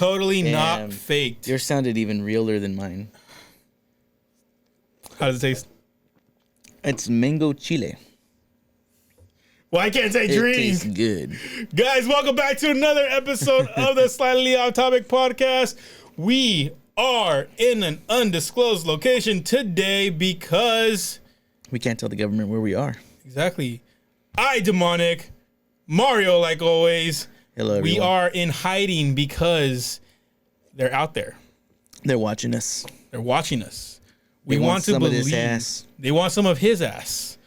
totally not faked. Yours sounded even realer than mine. How does it taste? It's mango chile. Well, I can't say It dreams. tastes good. Guys, welcome back to another episode of the Slightly Off Topic podcast. We are in an undisclosed location today because... we can't tell the government where we are. Exactly. Demonic. Mario, like always. Hello, everyone. We are in hiding because they're out there. They're watching us. They're watching us. They We want to some believe. of this ass. They want some of his ass.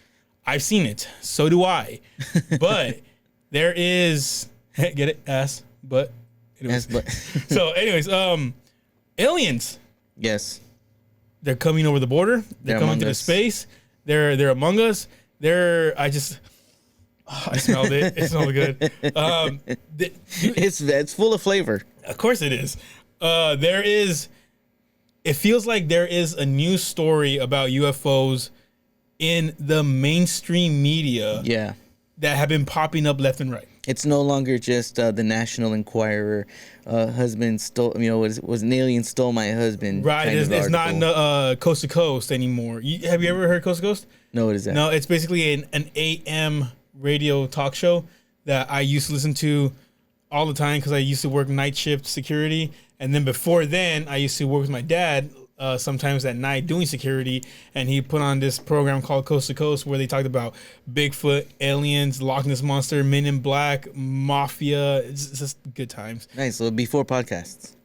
I've seen it. So do I. But there is... get it? Ass. But. Anyways. So, anyways, aliens. Yes. They're coming over the border. They're coming through the space. They're among us. I smelled it. It smelled good. It's full of flavor. Of course it is. It feels like there is a new story about UFOs in the mainstream media. Yeah. That have been popping up left and right. It's no longer just the National Enquirer. Husband stole. Was an alien stole my husband. Right. It's not Coast to Coast anymore. Have you ever heard Coast to Coast? No, what is that? No, it's basically an AM radio talk show that I used to listen to all the time because I used to work night shift security. And then before then, I used to work with my dad sometimes at night doing security. And he put on this program called Coast to Coast where they talked about Bigfoot, aliens, Loch Ness Monster, Men in Black, Mafia. It's just good times. Nice. So before podcasts.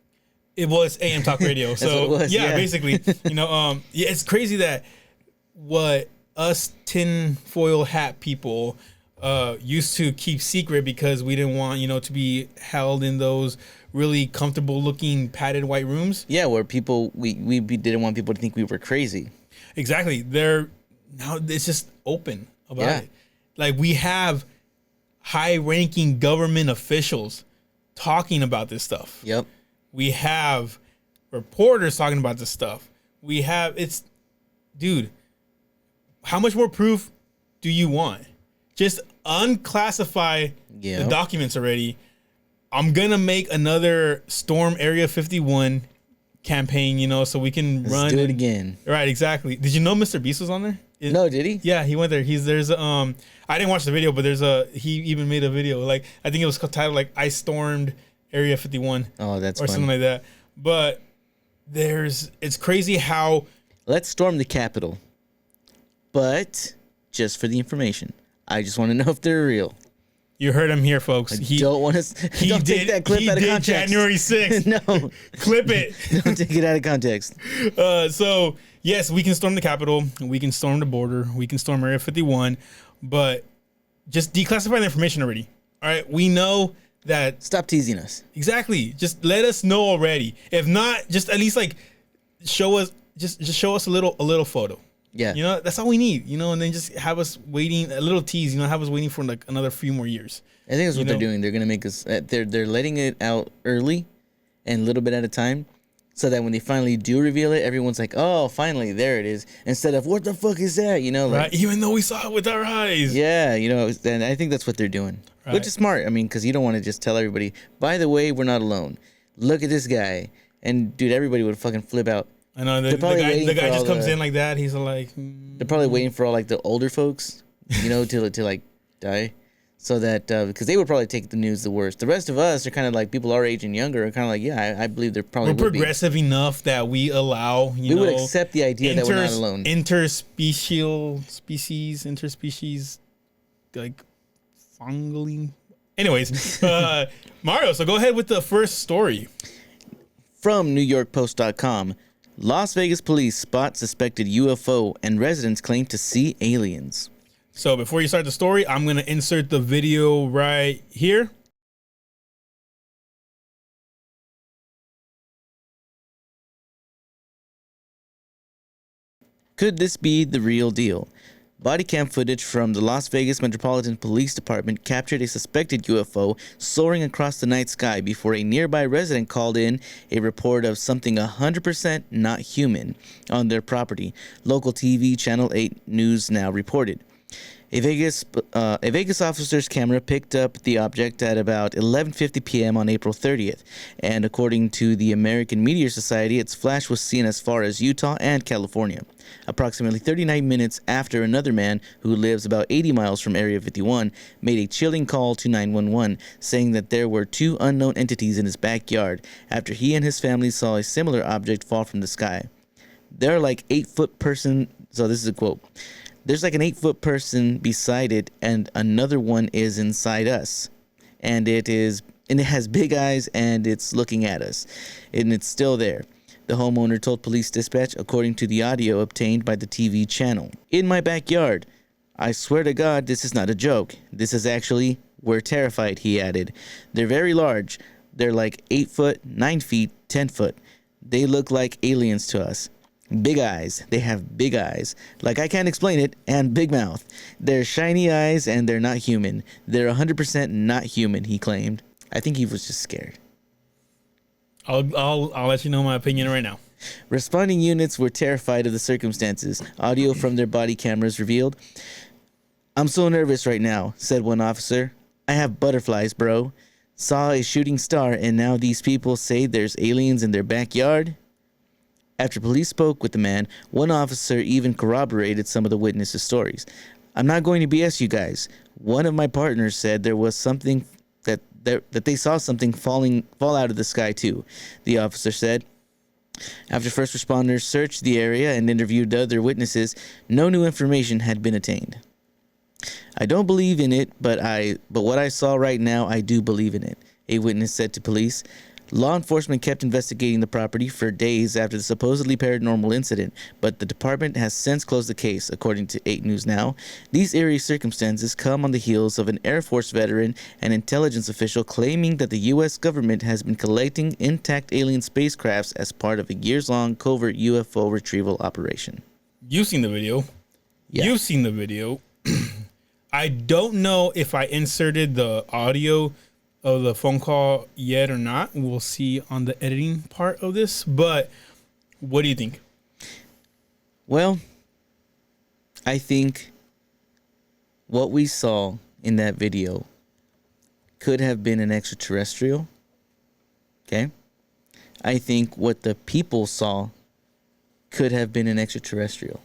It was AM talk radio. So what it was, yeah. Basically, it's crazy that what us tinfoil hat people used to keep secret because we didn't want, to be held in those really comfortable looking padded white rooms. Yeah, where people we didn't want people to think we were crazy. Exactly. Now it's just open about it. Like we have high ranking government officials talking about this stuff. Yep. We have reporters talking about this stuff. Dude, how much more proof do you want? Just unclassify the documents already. I'm going to make another Storm Area 51 campaign, so we can run. Let's do it again. Right, exactly. Did you know Mr. Beast was on there? No, did he? Yeah, he went there. I didn't watch the video, but he even made a video. Like, I think it was titled like I Stormed Area 51. Oh, that's or funny. Something like that. But it's crazy how. Let's storm the Capitol. But just for the information. I just want to know if they're real. You heard him here, folks. Don't take that clip out of context. January 6th. No. Clip it. Don't take it out of context. So, yes, we can storm the Capitol. We can storm the border. We can storm Area 51. But just declassify the information already. All right? We know that... Stop teasing us. Exactly. Just let us know already. If not, just at least, show us... Just show us a little photo. Yeah. That's all we need, and then just have us waiting, a little tease, have us waiting for another few more years. I think that's what they're doing. They're going to make us, they're letting it out early and a little bit at a time so that when they finally do reveal it, everyone's like, oh, finally, there it is. Instead of, what the fuck is that? Right. Even though we saw it with our eyes. Yeah. And I think that's what they're doing, which is smart. I mean, because you don't want to just tell everybody, by the way, we're not alone. Look at this guy. And dude, everybody would fucking flip out. I know the guy just comes in like that. He's like, they're probably waiting for all the older folks, to die, so that because they would probably take the news the worst. The rest of us are kind of like people our age and younger are kind of like, yeah, I believe they're probably we're progressive enough that we allow we would accept the idea that we're not alone. Interspecies, like fungling. Anyways, Mario. So go ahead with the first story from NewYorkPost.com. Las Vegas police spot suspected UFO and residents claim to see aliens. So before you start the story, I'm going to insert the video right here. Could this be the real deal? Body cam footage from the Las Vegas Metropolitan Police Department captured a suspected UFO soaring across the night sky before a nearby resident called in a report of something 100% not human on their property, local TV Channel 8 News Now reported. A Vegas officer's camera picked up the object at about 11:50 p.m. on April 30th, and according to the American Meteor Society, its flash was seen as far as Utah and California. Approximately 39 minutes after another man who lives about 80 miles from Area 51 made a chilling call to 911, saying that there were two unknown entities in his backyard after he and his family saw a similar object fall from the sky. They're like 8-foot person, so this is a quote. There's like an 8-foot person beside it, and another one is inside us. And it has big eyes, and it's looking at us. And it's still there. The homeowner told police dispatch, according to the audio obtained by the TV channel. In my backyard. I swear to God, this is not a joke. This is actually, we're terrified, he added. They're very large. They're like 8 foot, 9 feet, 10 foot. They look like aliens to us. Big eyes. They have big eyes. Like I can't explain it. And big mouth. They're shiny eyes and they're not human. They're 100% not human, he claimed. I think he was just scared. I'll let you know my opinion right now. Responding units were terrified of the circumstances. Audio from their body cameras revealed. I'm so nervous right now, said one officer. I have butterflies, bro. Saw a shooting star and now these people say there's aliens in their backyard? After police spoke with the man, one officer even corroborated some of the witnesses' stories. I'm not going to BS you guys. One of my partners said there was something that they saw something fall out of the sky too, the officer said. After first responders searched the area and interviewed other witnesses, no new information had been attained. I don't believe in it, but what I saw right now, I do believe in it, a witness said to police. Law enforcement kept investigating the property for days after the supposedly paranormal incident, but the department has since closed the case, according to 8 News Now. These eerie circumstances come on the heels of an Air Force veteran and intelligence official claiming that the U.S. government has been collecting intact alien spacecrafts as part of a years-long covert UFO retrieval operation. You've seen the video. Yeah. You've seen the video. I don't know if I inserted the audio of the phone call yet or not. We'll see on the editing part of this. But what do you think? Well, I think what we saw in that video could have been an extraterrestrial. Okay? I think what the people saw could have been an extraterrestrial.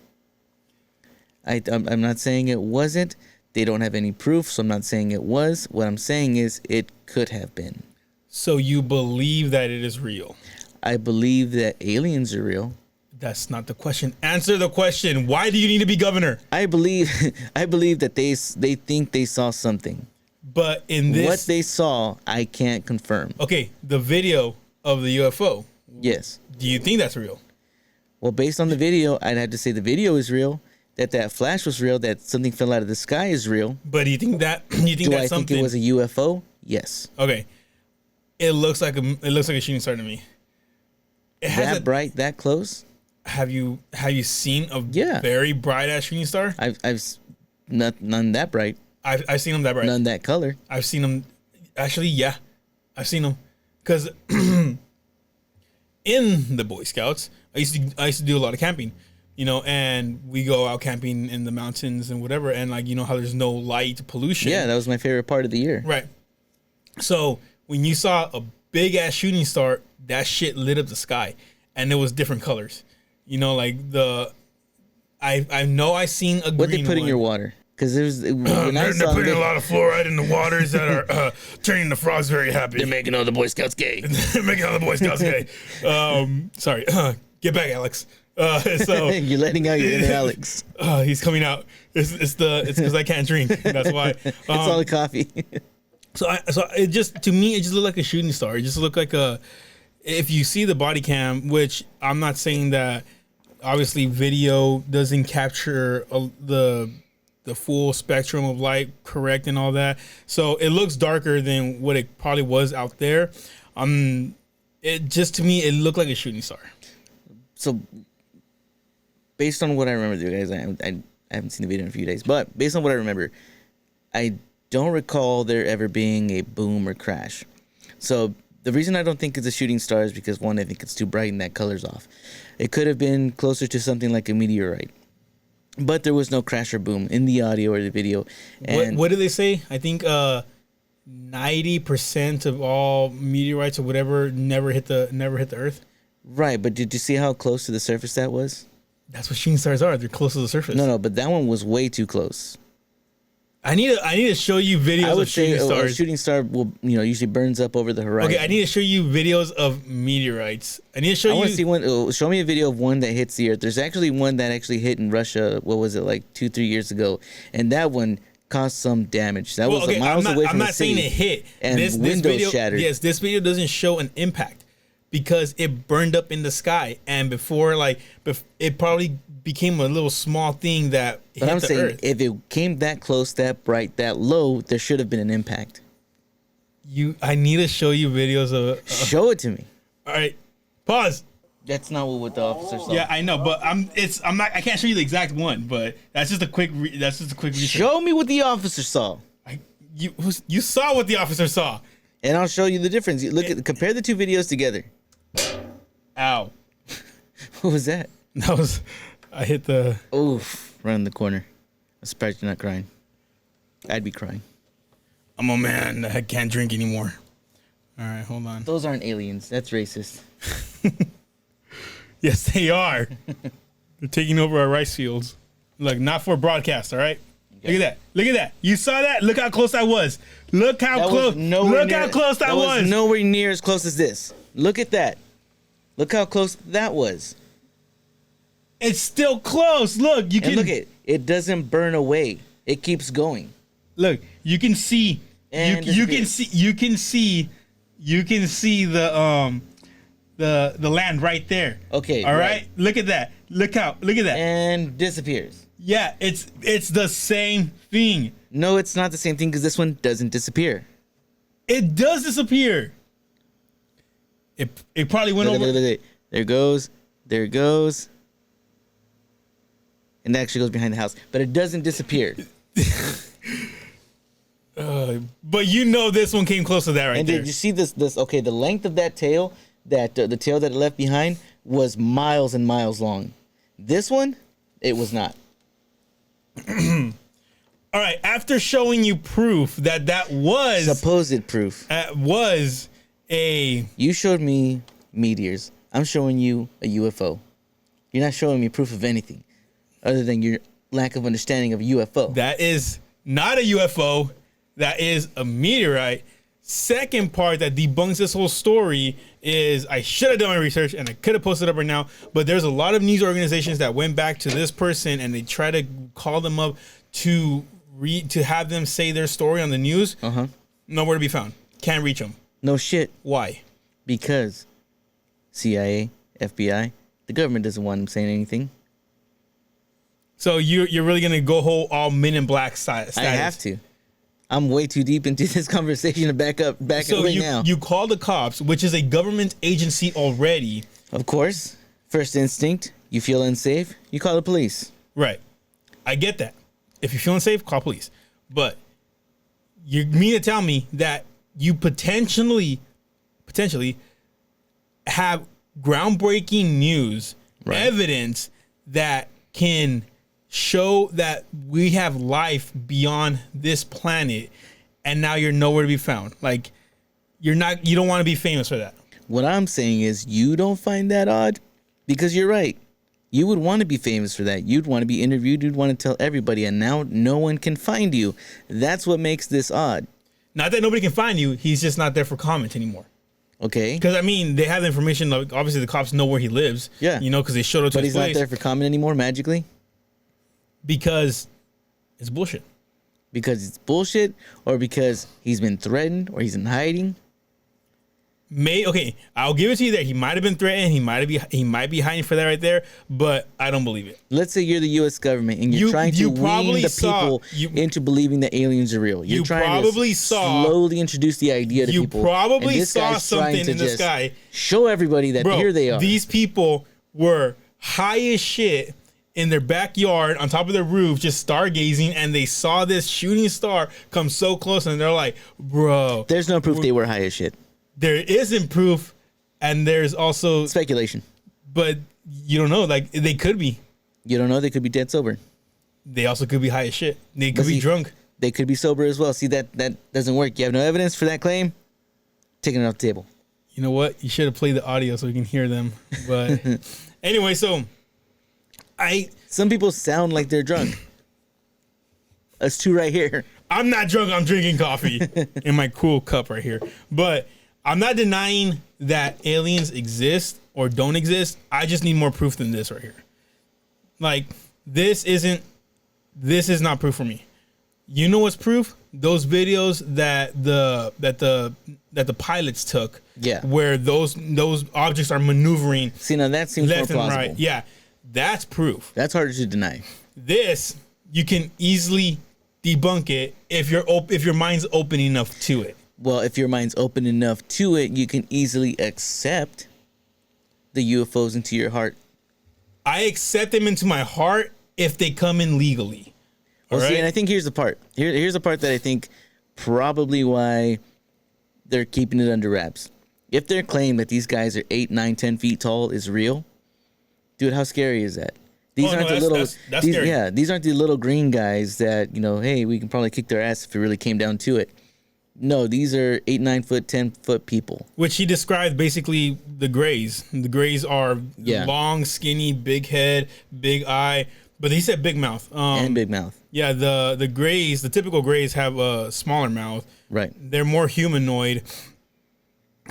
I'm not saying it wasn't. They don't have any proof, so I'm not saying it was. What I'm saying is it could have been. So you believe that it is real? I believe that aliens are real. That's not the question. Answer the question. Why do you need to be governor? I believe that they think they saw something. But in this... What they saw, I can't confirm. Okay, the video of the UFO. Yes. Do you think that's real? Well, based on the video, I'd have to say the video is real. That flash was real. That something fell out of the sky is real. But do you think that... Do I think it was a UFO? Yes. Okay. It looks like a shooting star to me. It has that bright, that close? Have you seen a Yeah. very bright ass shooting star? I've none that bright. I've seen them that bright. None that color. I've seen them. Actually, yeah, I've seen them because in the Boy Scouts, I used to do a lot of camping, and we go out camping in the mountains and whatever, and like how there's no light pollution. Yeah, that was my favorite part of the year. Right. So when you saw a big ass shooting star, that shit lit up the sky, and it was different colors. Like I know I seen a green one. What they put in your water? Because there's they're putting a lot of fluoride in the waters that are turning the frogs very happy. They're making all the Boy Scouts gay. They're making all the Boy Scouts gay. Sorry, get back, Alex. So you're letting out your inner Alex. He's coming out. It's because I can't drink. That's why. It's all the coffee. So it just, to me, it just looked like a shooting star. It just looked like if you see the body cam, which I'm not saying that obviously video doesn't capture the full spectrum of light correct and all that. So it looks darker than what it probably was out there. It just, to me, it looked like a shooting star. So based on what I remember, you guys, I haven't seen the video in a few days, but based on what I remember, I don't recall there ever being a boom or crash. So the reason I don't think it's a shooting star is because, one, I think it's too bright and that color's off. It could have been closer to something like a meteorite. But there was no crash or boom in the audio or the video. And What did they say? I think 90% of all meteorites or whatever never hit the Earth. right, but did you see how close to the surface that was? That's what shooting stars are. They're close to the surface. No, but that one was way too close. I need to show you videos I would of say shooting a stars. shooting star will, usually burns up over the horizon. Okay, I need to show you videos of meteorites. I need to show I you. want to see one. Show me a video of one that hits the Earth. There's actually one that actually hit in Russia. What was it, like 2-3 years ago? And that one caused some damage. That was miles away from I'm the not city. saying it hit. And this windows video, shattered. Yes, this video doesn't show an impact because it burned up in the sky, and before it probably became a little small thing that hit But I'm the saying Earth. if it came that close, that bright, that low, there should have been an impact. I need to show you videos of. Show it to me. All right, pause. That's not what the officer saw. Yeah, I know, but I can't show you the exact one, but that's just a quick research. Show me what the officer saw, You saw what the officer saw. and I'll show you the difference. Compare the two videos together. Ow. What was that? That was, I hit the. Oof! Right in the corner. I'm surprised you're not crying. I'd be crying. I'm a man that can't drink anymore. All right, hold on. Those aren't aliens. That's racist. Yes, they are. They're taking over our rice fields. Look, not for broadcast, all right? Okay. Look at that. Look at that. You saw that? Look how close I was. Look how That close. was nowhere Look near, how close I that was. nowhere near as close as this. Look at that. Look how close that was. It's still close. Look, you can And look at it doesn't burn away. It keeps going. Look, you can see And you can see the land right there. Okay, All right. right. Look at that. Look at that. And disappears. Yeah, it's the same thing. No, it's not the same thing because this one doesn't disappear. It does disappear. It probably went over. Look. There it goes. There it goes. And that actually goes behind the house. But it doesn't disappear. But you know this one came close to that right And there. did you see this? Okay, the length of that tail, the tail that it left behind, was miles and miles long. This one, it was not. All right, after showing you proof that was Supposed proof. was a You showed me meteors. I'm showing you a UFO. You're not showing me proof of anything other than your lack of understanding of a UFO. that is not a UFO, that is a meteorite. Second part that debunks this whole story is I should have done my research and I could have posted it up right now, but there's a lot of news organizations that went back to this person and they try to call them up to have them say their story on the news. Nowhere to be found. Can't reach them. No shit. Why? Because CIA, FBI, the government doesn't want them saying anything. So you're really gonna go whole all Men in Black status? I have to. I'm way too deep into this conversation to back it right now. You call the cops, which is a government agency already. Of course, first instinct, you feel unsafe, you call the police. Right. I get that. If you're feeling safe, call police. But you mean to tell me that you potentially have groundbreaking news, Right. evidence that can show that we have life beyond this planet, and now you're nowhere to be found. Like you don't want to be famous for that. What I'm saying is you don't find that odd because you're right. You would want to be famous for that. You'd want to be interviewed. You'd want to tell everybody, and now no one can find you. That's what makes this odd. Not that nobody can find you. He's just not there for comment anymore. Okay? Because I mean, they have the information. Like, obviously, the cops know where he lives. Yeah. You know, because they showed up to But his he's place. not there for comment anymore magically? Because it's bullshit. Because it's bullshit, or because he's been threatened, or he's in hiding? Okay, I'll give it to you there. He might have been threatened. He might be hiding for that right there. But I don't believe it. Let's say you're the U.S. government and you're trying to you wean probably the saw- people into believing that aliens are real. You're You trying probably to saw- slowly introduce the idea to You people. probably and this saw guy's trying something to in the just sky. Show everybody that Bro, here they are. These people were high as shit in their backyard on top of their roof, just stargazing, and they saw this shooting star come so close, and they're like, bro. There's no proof they were high as shit. There isn't proof, and there's also Speculation. but you don't know. Like they could be. You don't know. They could be dead sober. Mm-hmm. They also could be high as shit. They could be drunk. They could be sober as well. See, that doesn't work. You have no evidence for that claim. Taking it off the table. You know what? You should have played the audio so we can hear them. But anyway, so some people sound like they're drunk. Us two right here. I'm not drunk. I'm drinking coffee in my cool cup right here. But I'm not denying that aliens exist or don't exist. I just need more proof than this right here. Like, this is not proof for me. You know what's proof? Those videos that the pilots took. Yeah. Where those objects are maneuvering. See, now that seems more left plausible. and right. Yeah. That's proof. That's harder to deny. This, you can easily debunk it if your mind's open enough to it. Well, if your mind's open enough to it, you can easily accept the UFOs into your heart. I accept them into my heart if they come in legally. Well, see, and I think here's the part. Here's the part that I think probably why they're keeping it under wraps. If their claim that these guys are 8, 9, 10 feet tall is real, dude, how scary is that? These aren't the little. These aren't the little green guys that, hey, we can probably kick their ass if it really came down to it. No, these are 8, 9 foot, 10 foot people. Which he described basically the Greys. The Greys are long, skinny, big head, big eye, but he said big mouth. And big mouth. Yeah, the Greys, the typical Greys have a smaller mouth. Right. They're more humanoid.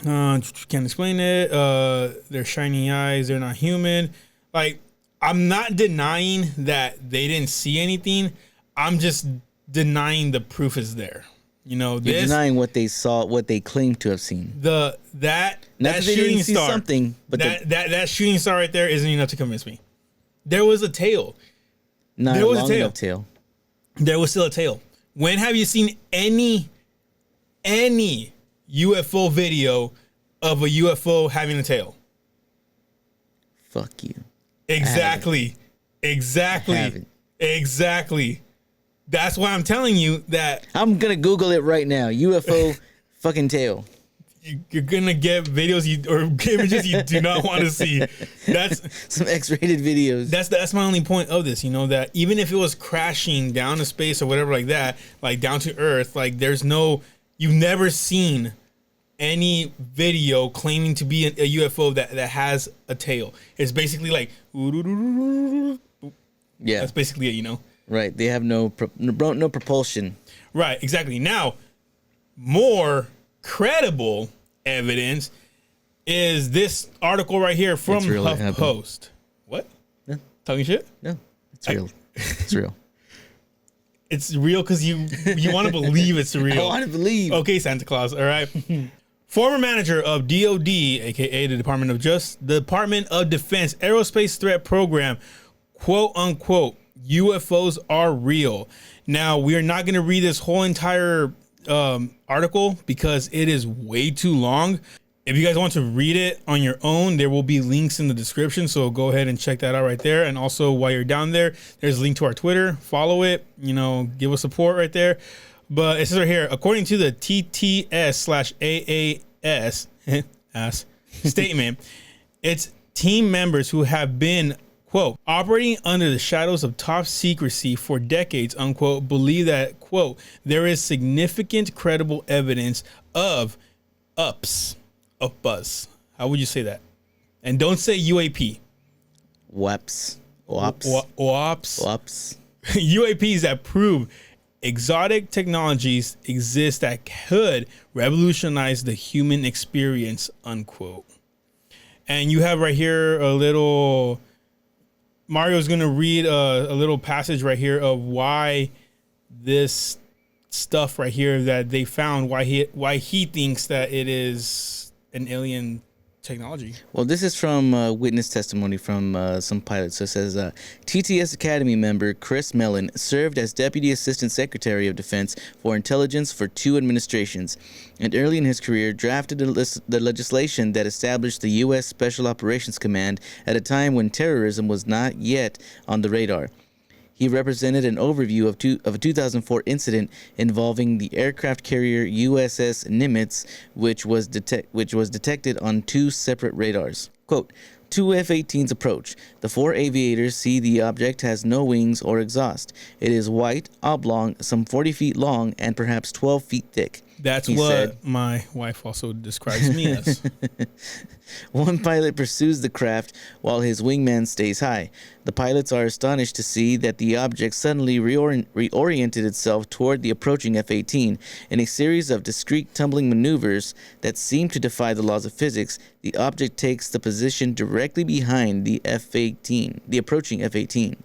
Can't explain it. They're shiny eyes. They're not human. Like, I'm not denying that they didn't see anything. I'm just denying the proof is there. You're denying what they saw, what they claim to have seen. That shooting star, something, but that shooting star right there isn't enough to convince me. There was a tail. Not there was long a tail. enough tail. There was still a tail. When have you seen any UFO video of a UFO having a tail? Fuck you. Exactly. That's why I'm telling you that. I'm going to Google it right now. UFO fucking tail. You're going to get videos or images you do not want to see. That's some X-rated videos. That's my only point of this, that even if it was crashing down to space or whatever like that, like down to Earth, like you've never seen any video claiming to be a UFO that has a tail. It's basically like, yeah, that's basically it, Right. They have no propulsion. Right. Exactly. Now, more credible evidence is this article right here from HuffPost. What? No. Talking shit? No. It's real. It's real. It's real because you want to believe it's real. I want to believe. Okay, Santa Claus. All right. Former manager of D.O.D, aka the Department of Defense Aerospace Threat Program, quote unquote, UFOs are real. Now, we are not going to read this whole entire article because it is way too long. If you guys want to read it on your own, there will be links in the description. So go ahead and check that out right there. And also, while you're down there, there's a link to our Twitter. Follow it. Give us support right there. But it says right here, according to the TTS/AAS statement, it's team members who have been, quote, operating under the shadows of top secrecy for decades, unquote, believe that, quote, there is significant credible evidence of buzz. How would you say that? And don't say UAP. WAPs. UAPs that prove exotic technologies exist that could revolutionize the human experience, unquote. And you have right here a little... Mario's going to read a little passage right here of why this stuff right here that they found, why he thinks that it is an alien technology. Well, this is from witness testimony from some pilots. So it says, TTS Academy member Chris Mellon served as Deputy Assistant Secretary of Defense for Intelligence for 2 administrations, and early in his career drafted the legislation that established the U.S. Special Operations Command at a time when terrorism was not yet on the radar. He represented an overview of a 2004 incident involving the aircraft carrier USS Nimitz, which was detected on 2 separate radars. Quote, Two F-18s approach. The 4 aviators see the object has no wings or exhaust. It is white, oblong, some 40 feet long, and perhaps 12 feet thick. That's he what said. my wife also describes me as. One pilot pursues the craft while his wingman stays high. The pilots are astonished to see that the object suddenly reoriented itself toward the approaching F-18. In a series of discrete tumbling maneuvers that seem to defy the laws of physics, the object takes the position directly behind the F-18, the approaching F-18.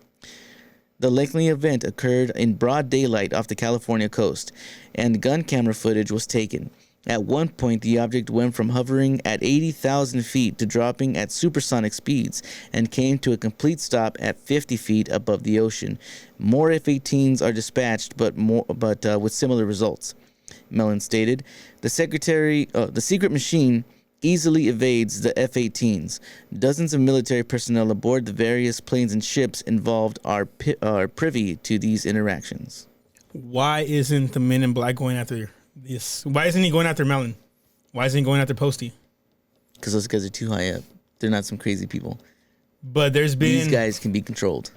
The likely event occurred in broad daylight off the California coast, and gun camera footage was taken. At one point, the object went from hovering at 80,000 feet to dropping at supersonic speeds and came to a complete stop at 50 feet above the ocean. More F-18s are dispatched, but with similar results. Mellon stated, the secret machine easily evades the F-18s. Dozens of military personnel aboard the various planes and ships involved are privy to these interactions. Why isn't the Men in Black going after this? Why isn't he going after Mellon? Why isn't he going after Posty? Because those guys are too high up. They're not some crazy people. But there's been... These guys can be controlled.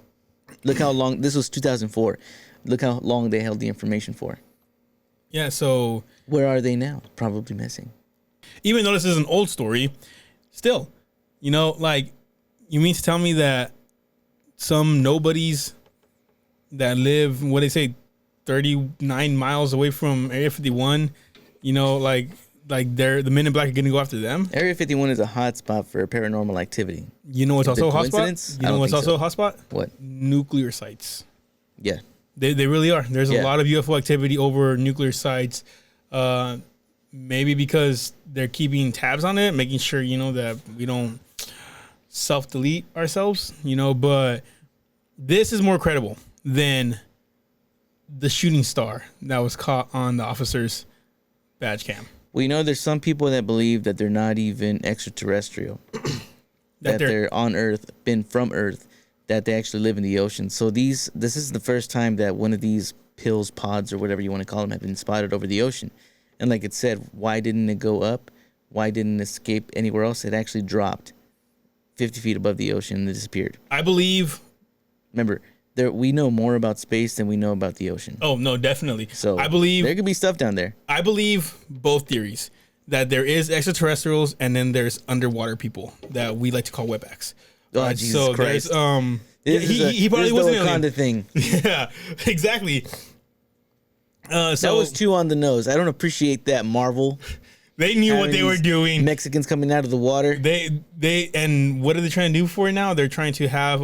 Look how long... This was 2004. Look how long they held the information for. Yeah, so... Where are they now? Probably missing. Even though this is an old story, still, you know, like, you mean to tell me that some nobodies that live, what they say, 39 miles away from Area 51, you know, like they're the Men in Black are going to go after them? Area 51 is a hot spot for paranormal activity. You know what's also a hot spot? You know what's also a hot spot? What? Nuclear sites. Yeah. They really are. There's a lot of UFO activity over nuclear sites. Maybe because they're keeping tabs on it, making sure, you know, that we don't self-delete ourselves, you know, but this is more credible than the shooting star that was caught on the officer's badge cam. Well, you know, there's some people that believe that they're not even extraterrestrial, that they're on Earth, been from Earth, that they actually live in the ocean. So this is the first time that one of these pills, pods, or whatever you want to call them, have been spotted over the ocean. And like it said, why didn't it go up? Why didn't it escape anywhere else? It actually dropped 50 feet above the ocean and it disappeared. I believe... Remember, we know more about space than we know about the ocean. Oh, no, definitely. So I believe there could be stuff down there. I believe both theories, that there is extraterrestrials and then there's underwater people that we like to call wetbacks. Oh, Jesus Christ. He probably wasn't an alien. Thing. Yeah, exactly. That was too on the nose. I don't appreciate that, Marvel. They knew what they were doing. Mexicans coming out of the water. And what are they trying to do for it now? They're trying to have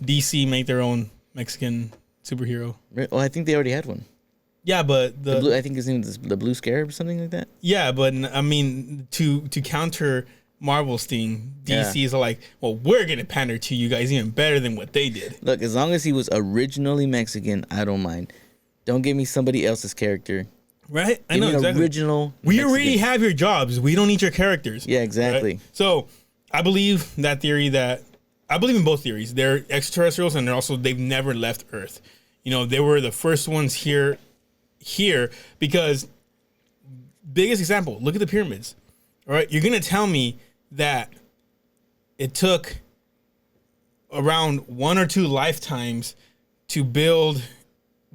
DC make their own Mexican superhero. Well, I think they already had one. Yeah, but I think his name is the Blue Scarab or something like that. Yeah, but I mean, to counter Marvel's thing, DC is like, well, we're gonna pander to you guys even better than what they did. Look, as long as he was originally Mexican, I don't mind. Don't give me somebody else's character. Right? I know, exactly. Original We Mexican. already have your jobs. We don't need your characters. Yeah, exactly. Right? So I believe that theory I believe in both theories. They're extraterrestrials and they've never left Earth. You know, they were the first ones here because biggest example, look at the pyramids. All right. You're going to tell me that it took around 1 or 2 lifetimes to build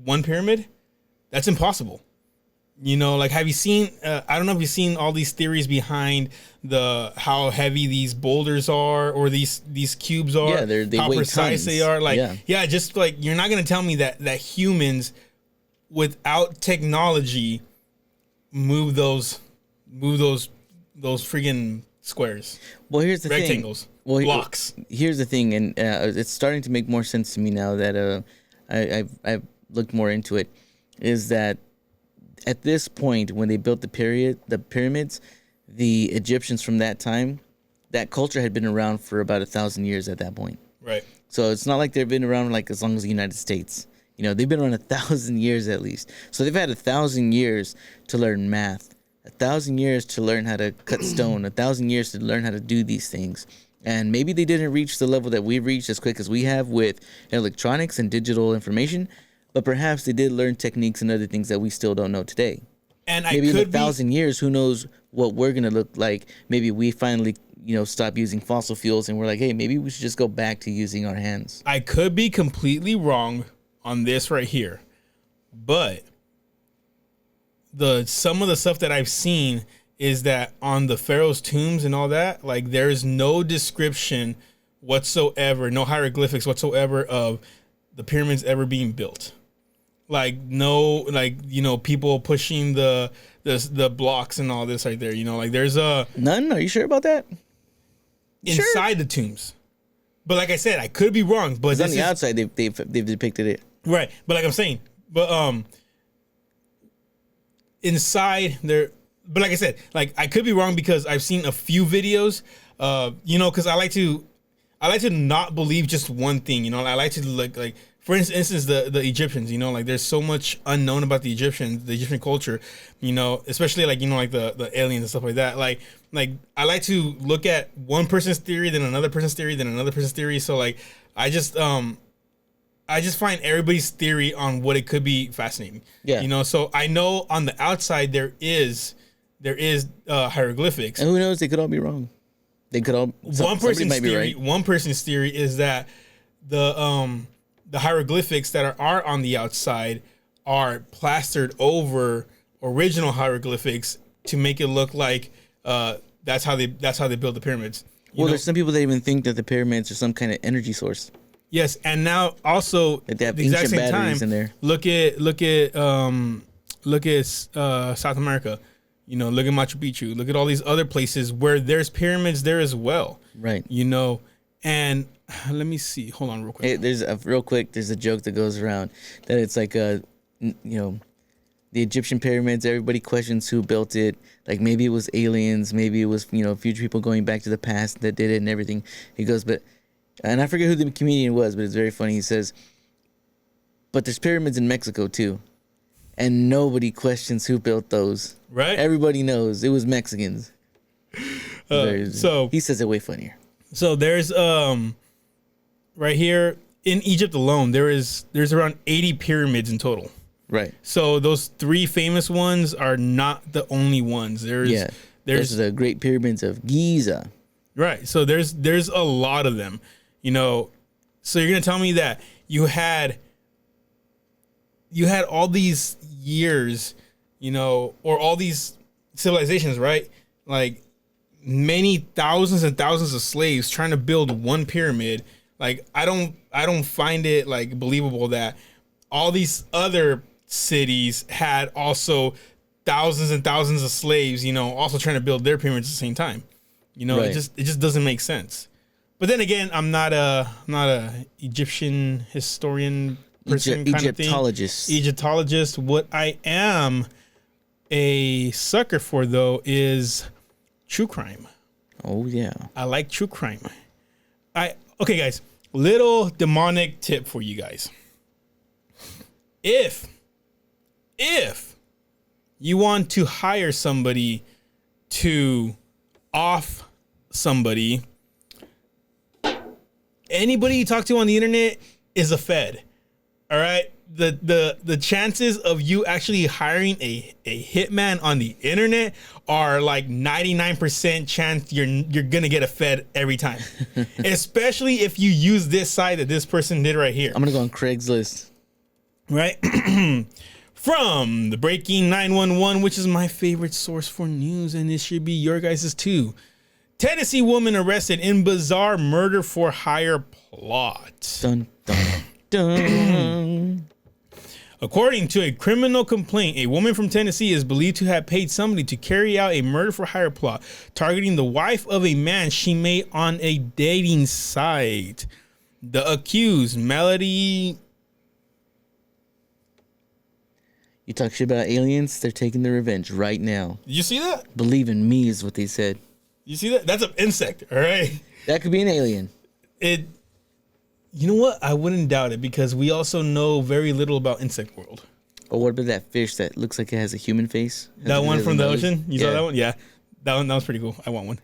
one pyramid? That's impossible. You know, like, have you seen, I don't know if you've seen all these theories behind how heavy these boulders are or these cubes are. Yeah, they how weigh precise tons. they are. Like, yeah, just like, you're not going to tell me that humans without technology move those freaking squares. Well, here's the rectangles, thing. blocks. Here's the thing, and it's starting to make more sense to me now that I've looked more into it, is that at this point when they built the pyramids, the Egyptians from that time, that culture had been around for about 1,000 years at that point. Right. So it's not like they've been around like as long as the United States. You know, they've been around 1,000 years at least. So they've had 1,000 years to learn math, 1,000 years to learn how to cut stone, 1,000 years to learn how to do these things. And maybe they didn't reach the level that we've reached as quick as we have with electronics and digital information, but perhaps they did learn techniques and other things that we still don't know today. And maybe I in could 1,000 years, who knows what we're gonna look like? Maybe we finally, stop using fossil fuels, and we're like, hey, maybe we should just go back to using our hands. I could be completely wrong on this right here, but some of the stuff that I've seen is that on the pharaoh's tombs and all that, like there's no description whatsoever, no hieroglyphics whatsoever of the pyramids ever being built. Like no, like people pushing the blocks and all this right there. Like there's none. Are you sure about that? Inside the tombs, but like I said, I could be wrong. But on the outside, they've depicted it right. But like I'm saying, inside there. But like I said, like I could be wrong because I've seen a few videos. Because I like to not believe just one thing. I like to like for instance the Egyptians. Like there's so much unknown about the Egyptians, the Egyptian culture. Especially like like the aliens and stuff like that. Like I like to look at one person's theory, then another person's theory, then another person's theory. So like I just find everybody's theory on what it could be fascinating. Yeah. So I know on the outside there is hieroglyphics. And who knows? They could all be wrong. They could all. One person's theory. Right. One person's theory is that the hieroglyphics that are on the outside are plastered over original hieroglyphics to make it look like that's how they build the pyramids. There's some people that even think that the pyramids are some kind of energy source. Yes, and now also that they have the exact same time in there. Look at South America. Look at Machu Picchu. Look at all these other places where there's pyramids there as well. Right. And let me see. Hold on real quick. Hey, there's a joke that goes around that it's like the Egyptian pyramids, everybody questions who built it. Like maybe it was aliens, maybe it was, future people going back to the past that did it and everything. He goes, and I forget who the comedian was, but it's very funny. He says, but there's pyramids in Mexico too. And nobody questions who built those. Right. Everybody knows it was Mexicans. So he says it way funnier. So there's right here in Egypt alone, there's around 80 pyramids in total. Right. So those 3 famous ones are not the only ones. There's the Great Pyramids of Giza. Right. So there's a lot of them. So you're gonna tell me that you had all these years, or all these civilizations, right? Like many thousands and thousands of slaves trying to build one pyramid. Like I don't find it like believable that all these other cities had also thousands and thousands of slaves, also trying to build their pyramids at the same time. Right. It just doesn't make sense. But then again, I'm not a Egyptian historian person kind of thing. Egyptologist. What I am a sucker for though is true crime. Oh yeah. I like true crime. Okay guys, little demonic tip for you guys. If you want to hire somebody to off somebody, anybody you talk to on the internet is a Fed. All right. The chances of you actually hiring a hitman on the internet are like 99% chance you're gonna get a Fed every time. Especially if you use this site that this person did right here. I'm gonna go on Craigslist. Right? From the Breaking 911, which is my favorite source for news, and it should be your guys's too. Tennessee woman arrested in bizarre murder for hire plot. Dun, dun, dun. According to a criminal complaint, a woman from Tennessee is believed to have paid somebody to carry out a murder for hire plot targeting the wife of a man she met on a dating site. The accused, Melody... You talk shit about aliens, they're taking their revenge right now. Did you see that? Believe in me is what they said. You see that? That's an insect, all right? That could be an alien. You know what? I wouldn't doubt it because we also know very little about insect world. Or what about that fish that looks like it has a human face? That one from the ocean? You saw that one? Yeah. That was pretty cool. I want one.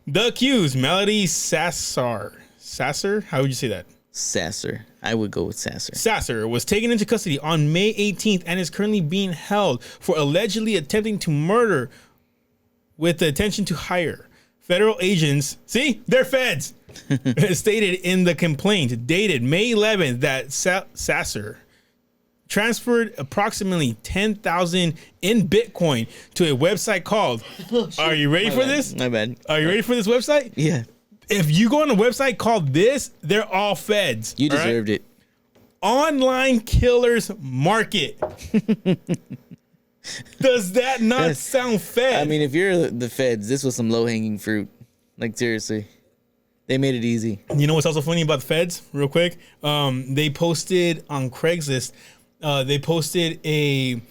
The accused, Melody Sasser. How would you say that? Sasser. I would go with Sasser. Sasser was taken into custody on May 18th and is currently being held for allegedly attempting to murder with the intention to hire. Federal agents, see, they're feds, stated in the complaint dated May 11th that Sasser transferred approximately 10,000 in Bitcoin to a website called, are you ready for this? My bad. Are you ready for this website? Yeah. If you go on a website called this, they're all feds. You deserved it. Online Killers Market. Does that not sound fed? I mean, if you're the feds, this was some low-hanging fruit. Like, seriously. They made it easy. You know what's also funny about the feds, real quick? They posted on Craigslist, they posted a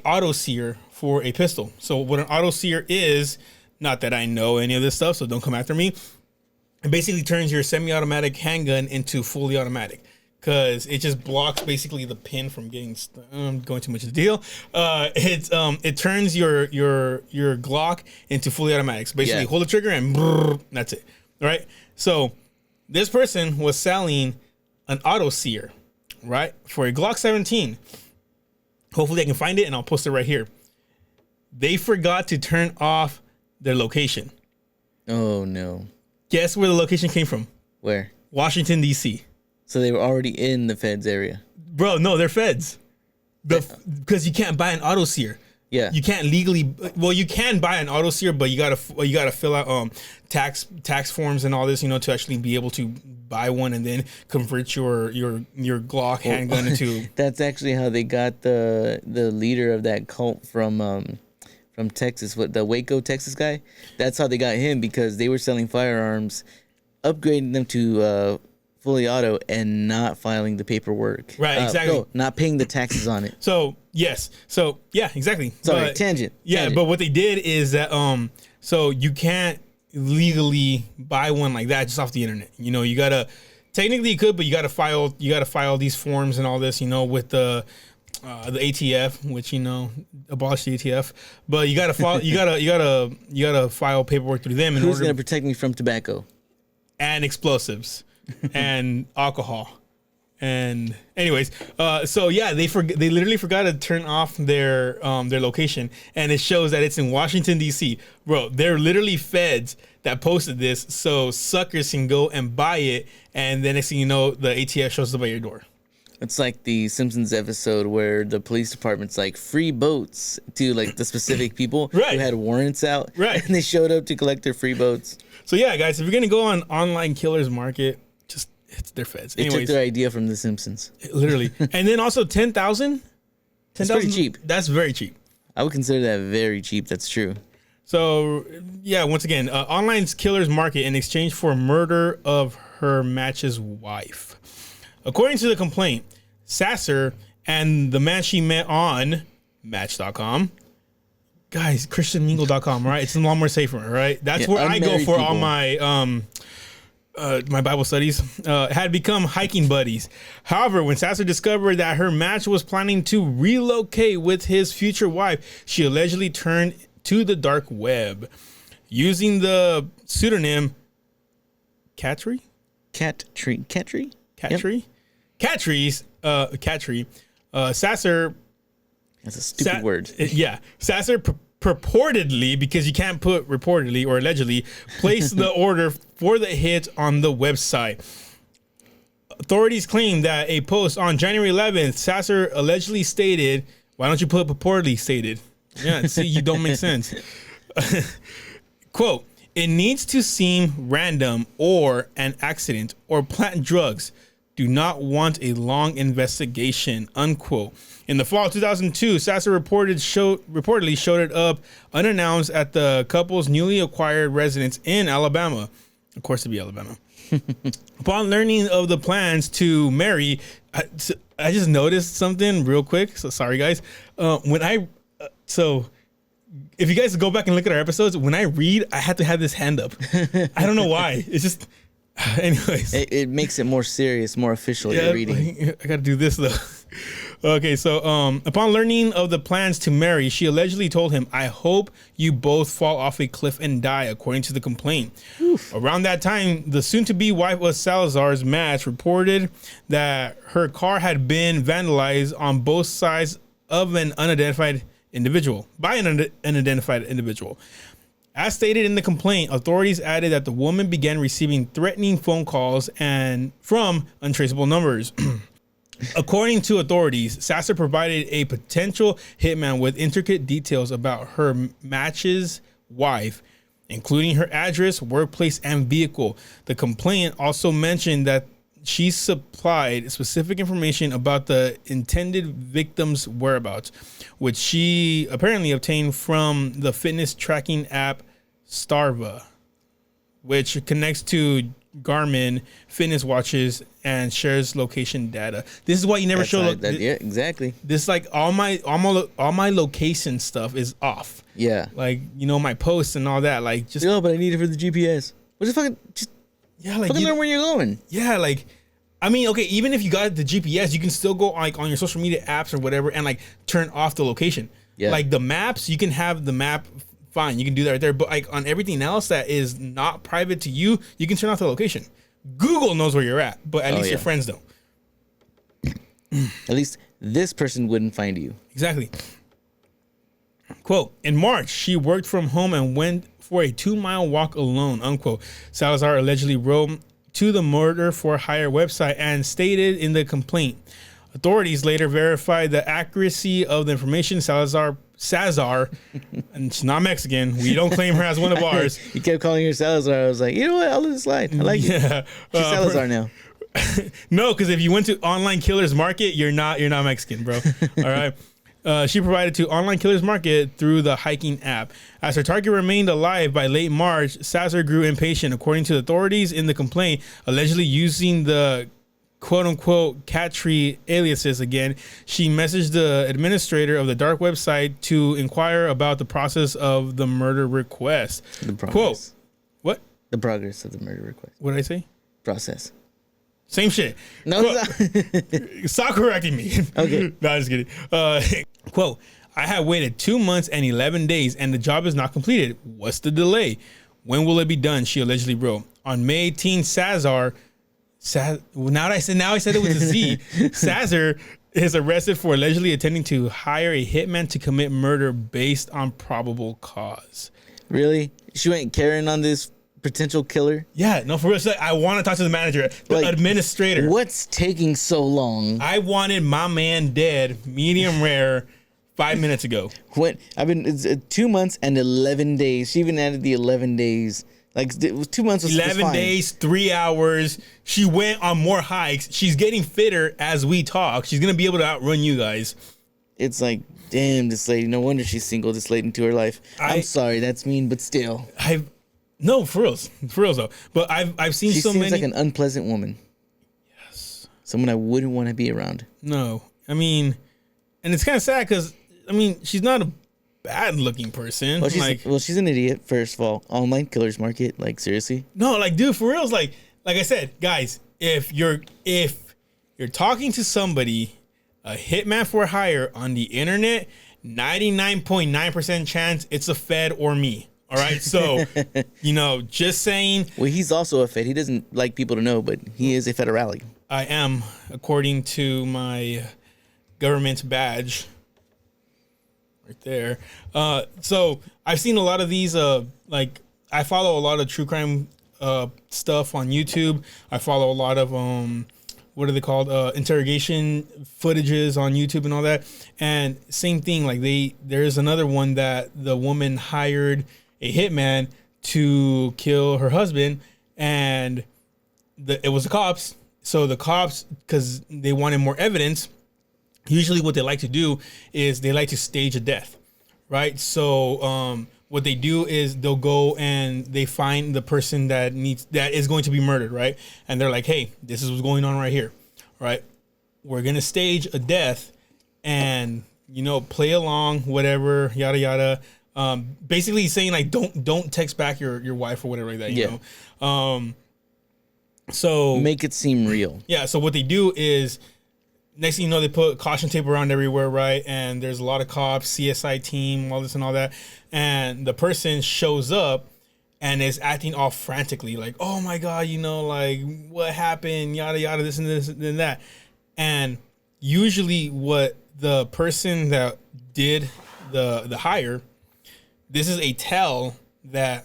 auto sear for a pistol. So what an auto sear is, not that I know any of this stuff, so don't come after me. It basically turns your semi-automatic handgun into fully automatic. Because it just blocks basically the pin from getting going too much of the deal. It turns your Glock into fully automatic. So basically, hold the trigger and brrr, that's it. Right. So this person was selling an auto sear, right, for a Glock 17. Hopefully, I can find it and I'll post it right here. They forgot to turn off their location. Oh no! Guess where the location came from? Where? Washington D.C. So they were already in the feds area. Bro, no, they're feds. Because you can't buy an auto sear. Yeah. You can't legally. Well, you can buy an auto sear, but you gotta fill out tax forms and all this, to actually be able to buy one and then convert your Glock handgun into. That's actually how they got the leader of that cult from Texas, the Waco, Texas guy. That's how they got him, because they were selling firearms, upgrading them to fully auto and not filing the paperwork. Right, exactly. No, not paying the taxes on it. So, yes. So, yeah, exactly. Sorry, tangent. Yeah, but what they did is that, so you can't legally buy one like that just off the internet. You gotta, technically you could, but you gotta file these forms and all this, with the ATF, which, abolish the ATF. But you gotta file, you gotta file paperwork through them. Who's gonna protect me from tobacco? And explosives. And alcohol. And anyways, so yeah, they literally forgot to turn off their location, and it shows that it's in Washington D.C. Bro, they're literally feds that posted this, so suckers can go and buy it, and then next thing you know, the ATF shows up at your door. It's like the Simpsons episode where the police department's like free boats to like the specific people who had warrants out, and they showed up to collect their free boats. So yeah, guys, if you're gonna go on Online Killers Market, it's their feds. They took their idea from The Simpsons. Literally. And then also 10,000? That's pretty cheap. That's very cheap. I would consider that very cheap. That's true. So, yeah, once again, Online Killers Market in exchange for murder of her match's wife. According to the complaint, Sasser and the man she met on Match.com, guys, ChristianMingle.com, right? It's a lot more safer, right? That's where I go for all my... my Bible studies, had become hiking buddies. However, when Sasser discovered that her match was planning to relocate with his future wife, she allegedly turned to the dark web. Using the pseudonym Cattree? Cattree? Sasser... That's a stupid word. Yeah. Sasser purportedly, because you can't put reportedly or allegedly, placed the order for the hit on the website. Authorities claim that a post on January 11th, Sasser allegedly stated, why don't you put purportedly stated? Yeah, see, you don't make sense. Quote, it needs to seem random or an accident or plant drugs. Do not want a long investigation, unquote. In the fall of 2002, Sasser reportedly showed up unannounced at the couple's newly acquired residence in Alabama. Of course, it'd be Alabama. Upon learning of the plans to marry, I just noticed something real quick. So sorry, guys. If you guys go back and look at our episodes, when I read, I have to have this hand up. I don't know why. It's just... Anyways, it makes it more serious, more official. You're reading. I got to do this though. Okay, so upon learning of the plans to marry, she allegedly told him, "I hope you both fall off a cliff and die," according to the complaint. Oof. Around that time, the soon-to-be wife of Salazar's match reported that her car had been vandalized on both sides of an unidentified individual, by an unidentified individual. As stated in the complaint, authorities added that the woman began receiving threatening phone calls and from untraceable numbers. According to authorities, Sasser provided a potential hitman with intricate details about her match's wife, including her address, workplace, and vehicle. The complaint also mentioned that she supplied specific information about the intended victim's whereabouts, which she apparently obtained from the fitness tracking app Starva, which connects to Garmin fitness watches and shares location data. This is why you never show. Yeah, exactly. This like all my location stuff is off. Yeah, like my posts and all that. Like just but I need it for the GPS. What the fucking just like fucking learn where you're going. Yeah, like I mean, okay, even if you got the GPS, you can still go like on your social media apps or whatever and like turn off the location. Yeah, like the maps, you can have the map. Fine, you can do that right there. But like on everything else that is not private to you, you can turn off the location. Google knows where you're at, but at least your friends don't. At least this person wouldn't find you. Exactly. Quote, in March, she worked from home and went for a 2-mile walk alone, unquote. Salazar allegedly wrote to the murder for hire website and stated in the complaint. Authorities later verified the accuracy of the information. Salazar, and she's not Mexican. We don't claim her as one of ours. You kept calling her Salazar. I was like, you know what? I'll let it slide. I like it. She's Salazar now. No, because if you went to Online Killers Market, you're not Mexican, bro. All right. She provided to Online Killers Market through the hiking app. As her target remained alive by late March, Salazar grew impatient, according to the authorities in the complaint, allegedly using the quote-unquote cat tree aliases again. She messaged the administrator of the dark website to inquire about the process of the murder request. The progress. Quote, what? The progress of the murder request. What did I say? Process. Same shit. No, stop correcting me. Okay. No, I'm just kidding. Quote, I have waited 2 months and 11 days and the job is not completed. What's the delay? When will it be done? She allegedly wrote. On May 18, now I said it with a Z. Sasser is arrested for allegedly attempting to hire a hitman to commit murder based on probable cause. Really? She went Karen on this potential killer? Yeah, no, for real. So I want to talk to the manager, the administrator. What's taking so long? I wanted my man dead, medium rare, 5 minutes ago. It's 2 months and 11 days. She even added the 11 days. Like 2 months was 11 days, 3 hours. She went on more hikes. She's getting fitter as we talk. She's going to be able to outrun you guys. It's like, damn, this lady. No wonder she's single this late into her life. I'm sorry, that's mean, but still. No, for reals though. But I've seen so many. She seems like an unpleasant woman. Yes. Someone I wouldn't want to be around. No, I mean, and it's kind of sad because I mean she's not a bad looking person. Well, she's an idiot. First of all, Online Killers Market. Like seriously. No, like dude, for reals. Like I said, guys, if you're talking to somebody, a hitman for hire on the internet, 99.9% chance it's a Fed or me. All right, so just saying. Well, he's also a Fed. He doesn't like people to know, but he is a federale. I am, according to my government badge. Right there. So I've seen a lot of these. I follow a lot of true crime stuff on YouTube. I follow a lot of what are they called? Interrogation footages on YouTube and all that. And same thing. Like there's another one that the woman hired a hitman to kill her husband, and it was the cops. So the cops, because they wanted more evidence. Usually what they like to do is they like to stage a death, right? So what they do is they'll go and they find the person that is going to be murdered, right? And they're like, hey, this is what's going on right here, right? We're going to stage a death and, play along, whatever, yada, yada. Basically saying like, don't text back your wife or whatever like that, you know? So make it seem real. Yeah. So what they do is, next thing you know, they put caution tape around everywhere, right? And there's a lot of cops, CSI team, all this and all that. And the person shows up and is acting all frantically, like, oh my God, you know, like, what happened? Yada, yada, this and that. And usually what the person that did the hire, this is a tell that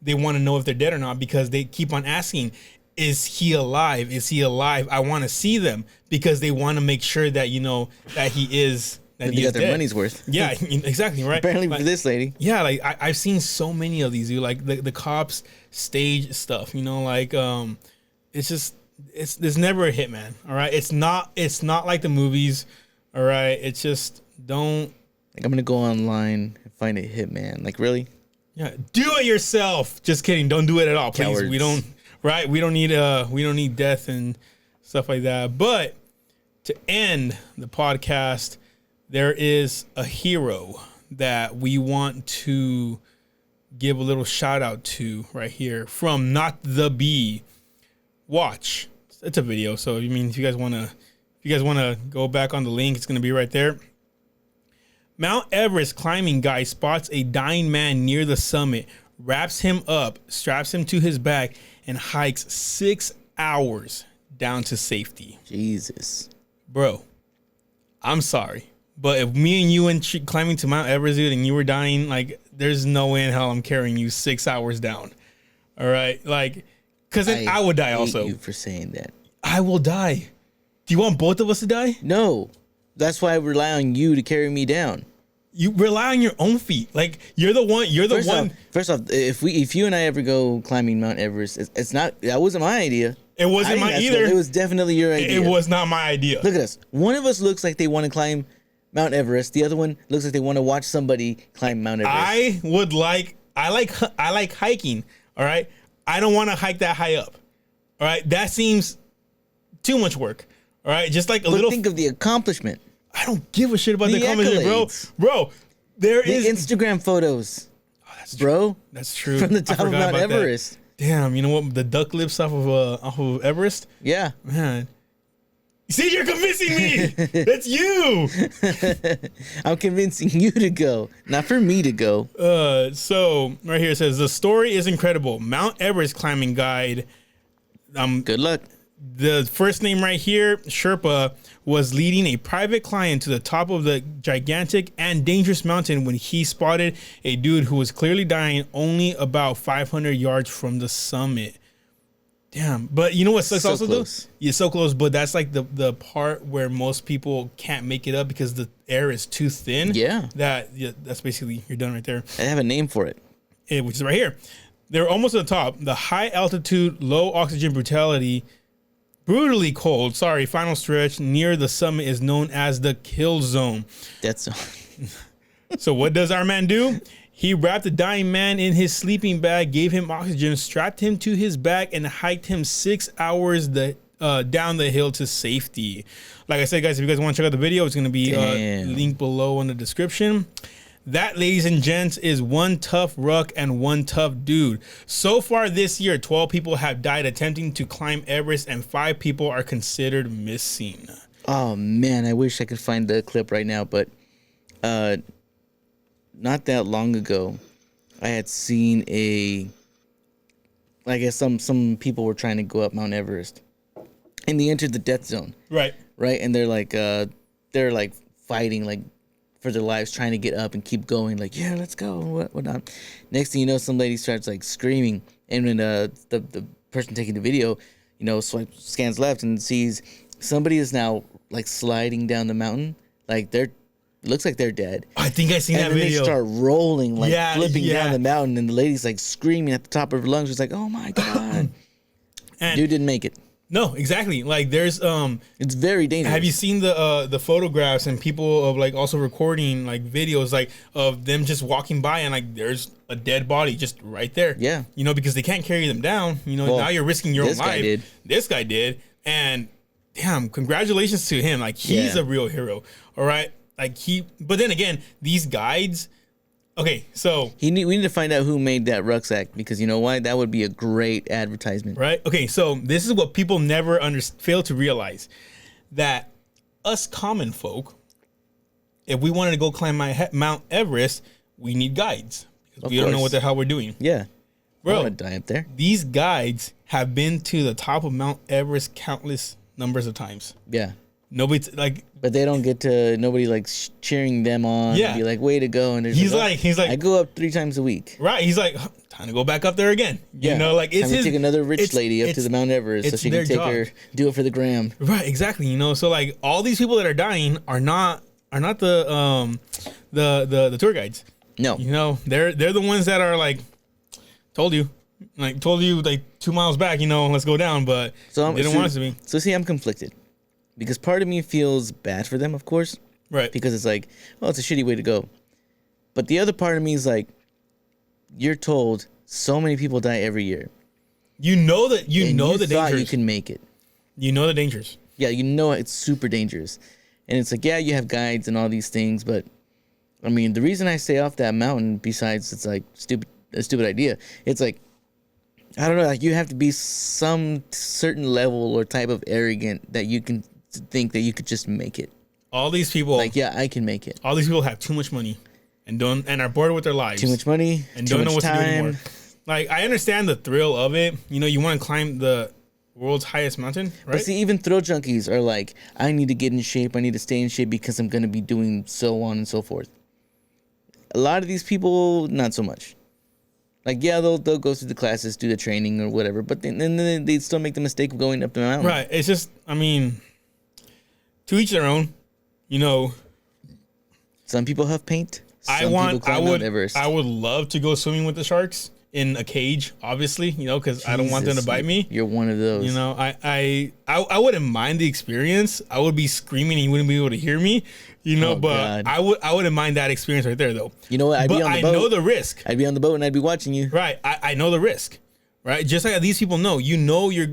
they want to know if they're dead or not, because they keep on asking, is he alive? Is he alive? I want to see them, because they want to make sure that, you know, that he is, that he got is their dead. money's worth. Yeah, exactly, right? Apparently like, for this lady. Yeah, like I've seen so many of these, dude. Like the cops stage stuff, you know, like there's never a hitman, all right? It's not like the movies, all right? It's just don't. Like, I'm gonna go online and find a hitman. Like, really? Yeah, do it yourself. Just kidding. Don't do it at all, please. Cowards. We don't. Right? We don't need death and stuff like that. But to end the podcast, there is a hero that we want to give a little shout out to right here from Not the Bee. Watch. It's a video, so I mean, if you guys wanna go back on the link, it's gonna be right there. Mount Everest climbing guy spots a dying man near the summit, wraps him up, straps him to his back, and hikes 6 hours down to safety. Jesus. Bro, I'm sorry, but if me and you went climbing to Mount Everest, dude, and you were dying, like, there's no way in hell I'm carrying you 6 hours down. All right? Like, because then I would die also. I hate you for saying that. I will die. Do you want both of us to die? No. That's why I rely on you to carry me down. You rely on your own feet. Like, you're the one. First off, if you and I ever go climbing Mount Everest, it's not, that wasn't my idea. It wasn't mine either. It was definitely your idea. It was not my idea. Look at us. One of us looks like they want to climb Mount Everest. The other one looks like they want to watch somebody climb Mount Everest. I like hiking. All right. I don't want to hike that high up. All right. That seems too much work. All right. Just like a little. Think of the accomplishment. I don't give a shit about the accomplishment, bro. There is Instagram photos. Oh, that's true. Bro. That's true. From the top of Mount Everest. That. Damn, you know what? The duck lips off of Everest. Yeah, man. See, you're convincing me. That's you. I'm convincing you to go, not for me to go. So right here it says the story is incredible. Mount Everest climbing guide. Good luck. The first name right here, Sherpa, was leading a private client to the top of the gigantic and dangerous mountain when he spotted a dude who was clearly dying only about 500 yards from the summit. Damn. But you know what sucks also close. though? Yeah, so close, but that's like the part where most people can't make it up because the air is too thin. Yeah. That's basically, you're done right there. I have a name for it. Which is right here. They're almost at the top. The high altitude, low oxygen brutally cold, final stretch near the summit is known as the kill zone. That's So what does our man do? He wrapped the dying man in his sleeping bag, gave him oxygen, strapped him to his back, and hiked him 6 hours down the hill to safety. Like I said, guys, if you guys want to check out the video, it's going to be linked below in the description. That, ladies and gents, is one tough ruck and one tough dude. So far this year, 12 people have died attempting to climb Everest, and 5 people are considered missing. Oh, man, I wish I could find the clip right now, but not that long ago, I had seen I guess some people were trying to go up Mount Everest, and they entered the death zone. Right. Right, and they're like fighting, like, for their lives, trying to get up and keep going, like, yeah, let's go, whatnot. Next thing you know, some lady starts like screaming, and when the person taking the video, you know, scans left and sees somebody is now like sliding down the mountain, like looks like they're dead. I think I seen that video. And they start rolling, like flipping down the mountain, and the lady's like screaming at the top of her lungs. She's like, "Oh my god!" And dude didn't make it. No, exactly. Like there's it's very dangerous. Have you seen the photographs and people of like also recording like videos like of them just walking by and like there's a dead body just right there. Yeah. You know, because they can't carry them down. You know, now you're risking your own life. This guy did. And damn, congratulations to him. Like he's a real hero. All right. Like but then again, these guides, Okay, so we need to find out who made that rucksack, because you know why? That would be a great advertisement. right. Okay, so this is what people never fail to realize, that us common folk, if we wanted to go climb Mount Everest, we need guides. Because we don't know what the hell we're doing. Yeah. Bro, I want to die up there. These guides have been to the top of Mount Everest countless numbers of times. Yeah. Nobody but they don't get to, nobody like cheering them on. Yeah. And be like, way to go. And he's like, I go up 3 times a week. Right. He's like, time to go back up there again. Yeah. You know, like it's time to take another rich lady up to the Mount Everest so she can take her, do it for the gram. Right. Exactly. You know, so like all these people that are dying are not the tour guides. No. You know, they're the ones that are like, told you like 2 miles back, you know, let's go down, but they didn't want us to be. So see, I'm conflicted, because part of me feels bad for them, of course, right? Because it's like, well, it's a shitty way to go, but the other part of me is like, you're told so many people die every year. You know that you know the dangers. You can make it. You know the dangers. Yeah, you know it's super dangerous, and it's like, yeah, you have guides and all these things, but I mean, the reason I stay off that mountain, besides it's like a stupid idea, it's like, I don't know, like you have to be some certain level or type of arrogant that you can think that you could just make it. All these people, like, yeah, I can make it. All these people have too much money and are bored with their lives. Too much money and don't know what to do anymore. Like, I understand the thrill of it. You know, you want to climb the world's highest mountain, right? But see, even thrill junkies are like, I need to get in shape. I need to stay in shape because I'm going to be doing so on and so forth. A lot of these people, not so much. Like, yeah, they'll go through the classes, do the training or whatever, but then they still make the mistake of going up the mountain. Right. It's just, I mean, to each their own. You know, some people have paint. I would love to go swimming with the sharks in a cage, obviously, you know, because I don't want them to bite me. You're one of those. You know, I wouldn't mind the experience. I would be screaming and you wouldn't be able to hear me, you know, but God. I wouldn't mind that experience right there, though. You know what? I'd be on the boat. I know the risk. I'd be on the boat and I'd be watching you. Right. I know the risk. Right. Just like these people know, you know what you're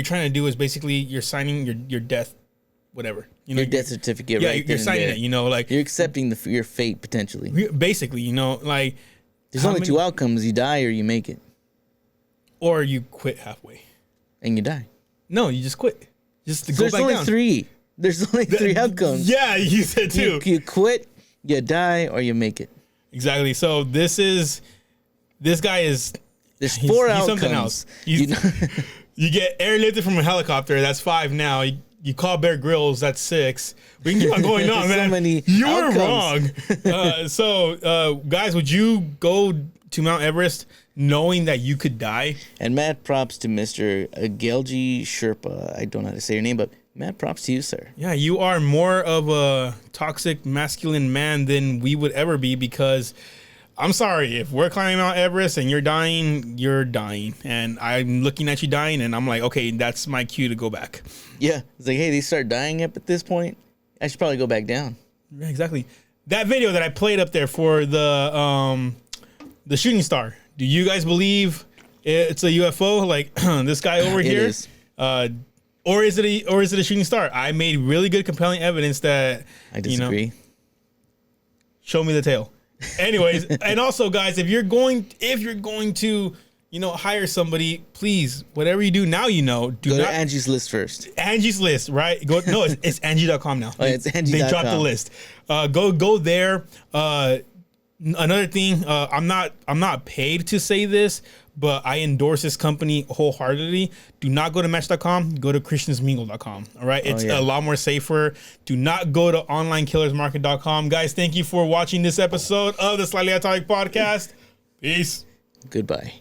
trying to do is basically you're signing your death, whatever. You know, your death certificate, yeah, right? You're signing it, you know, like you're accepting your fate potentially. Basically, you know, like there's only 2 outcomes: you die or you make it, or you quit halfway, and you die. No, you just quit. Just to go back down. There's only three outcomes. Yeah, you said 2. You quit, you die, or you make it. Exactly. So this guy is. There's 4 outcomes. Something else. You get airlifted from a helicopter. That's 5 now. You call Bear Grylls. That's 6. We can keep on going on, man. So many You're outcomes. wrong. So, guys, would you go to Mount Everest knowing that you could die? And mad props to Mr. Gelji Sherpa. I don't know how to say your name, but mad props to you, sir. Yeah, you are more of a toxic masculine man than we would ever be, because I'm sorry, if we're climbing Mount Everest and you're dying, you're dying. And I'm looking at you dying and I'm like, okay, that's my cue to go back. Yeah. It's like, hey, they start dying up at this point. I should probably go back down. Yeah, exactly. That video that I played up there for the shooting star, do you guys believe it's a UFO like this guy over here? It is. Or is it a shooting star? I made really good compelling evidence that I disagree. You know, show me the tail. Anyways, and also, guys, if you're going to, you know, hire somebody, please, whatever you do now, you know, go to Angie's List first. Angie's List, right? It's Angie.com now. Oh, it's Angie.com. They dropped the list. Go there. Another thing, I'm not paid to say this, but I endorse this company wholeheartedly. Do not go to Match.com. Go to ChristiansMingle.com. All right, it's a lot more safer. Do not go to OnlineKillersMarket.com. Guys, thank you for watching this episode of the Slightly Off Topic Podcast. Peace. Goodbye.